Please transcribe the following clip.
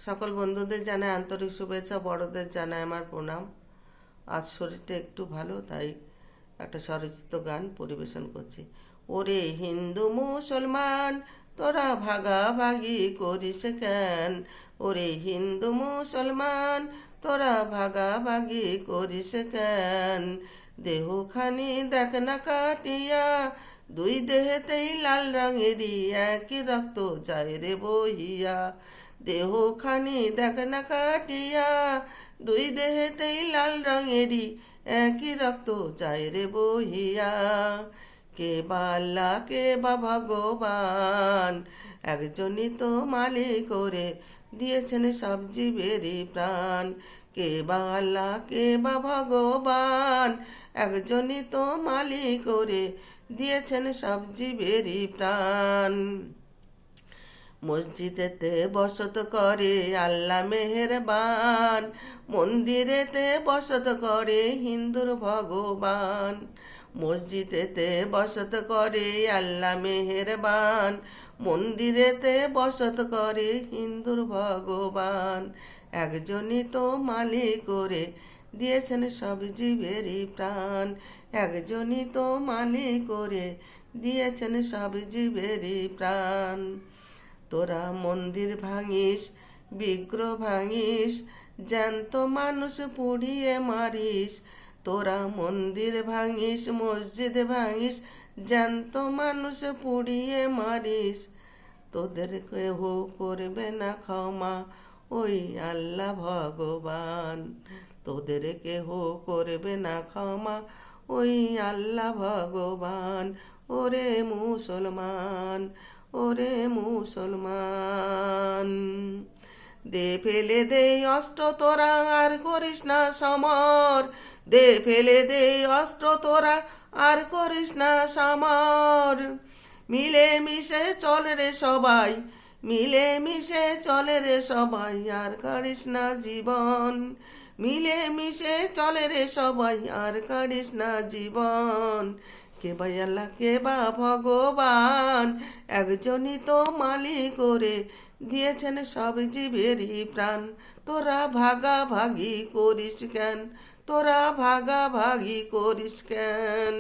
সকল বন্ধুদের জানাই আন্তরিক শুভেচ্ছা, বড়দের জানাই আমার প্রণাম। আজ শরীরটা একটু ভালো, তাই একটা স্বরচিত গান পরিবেশন করছি। ওরে হিন্দু মুসলমান তোরা ভাগাভাগি করিস কেন? ওরে হিন্দু মুসলমান তোরা ভাগাভাগি করিস কেন? দেহখানি দেখ না কাটিয়া, দুই দেহেতেই লাল রঙেরই একই রক্ত যায় রে বহিয়া। দেহখানি দেখ না কাটিয়া, দুই দেহেতেই লাল রঙেরই একই রক্ত যায় রে বহিয়া। কে বা আল্লাহ কে বা ভগবান, একজনই তো মালিক করে দিয়েছেন সব জীবেরই প্রাণ। কে বা আল্লাহ কে বা ভগবান, একজনই তো মালিক করে দিয়েছেন সব জীবেরই প্রাণ। মসজিদেতে বসত করে আল্লাহ মেহেরবান, মন্দিরেতে বসত করে হিন্দুর ভগবান। মসজিদেতে বসত করে আল্লাহ মেহেরবান, মন্দিরেতে বসত করে হিন্দুর ভগবান। একজনই তো মালিক করে দিয়েছেন সব জীবেরই প্রাণ। একজনই তো মালিক করে দিয়েছেন সব জীবেরই প্রাণ। তোরা মন্দির ভাঙিস, বিগ্রহ ভাঙিস, জ্যান্ত মানুষ পুড়িয়ে মারিস। তোরা মন্দির ভাঙিস, মসজিদ ভাঙিস, জ্যান্ত মানুষ পুড়িয়ে মারিস। তোদের কেহ করবে না ক্ষমা, ওই আল্লাহ ভগবান। তোদের কেহ করবে না ক্ষমা, ওই আল্লাহ ভগবান। ওরে মুসলমান, ওরে মুসলমান, দে ফেলে দে অস্ত্র তোরা আর করিস না সমর। দে ফেলে দে অস্ত্র তোরা আর করিস না সমর। মিলে মিশে চলে রে সবাই, মিলে মিশে চলে রে সবাই, আর কাড়িস না জীবন। মিলে মিশে চলে রে সবাই, আর কাড়িস না জীবন। কে বা আল্লাহ কে বা ভগবান, একজনই তো মালিক করে দিয়েছেন সব জীবেরই প্রাণ। তোরা ভাগাভাগি করিস কেন? তোরা ভাগাভাগি করিস কেন?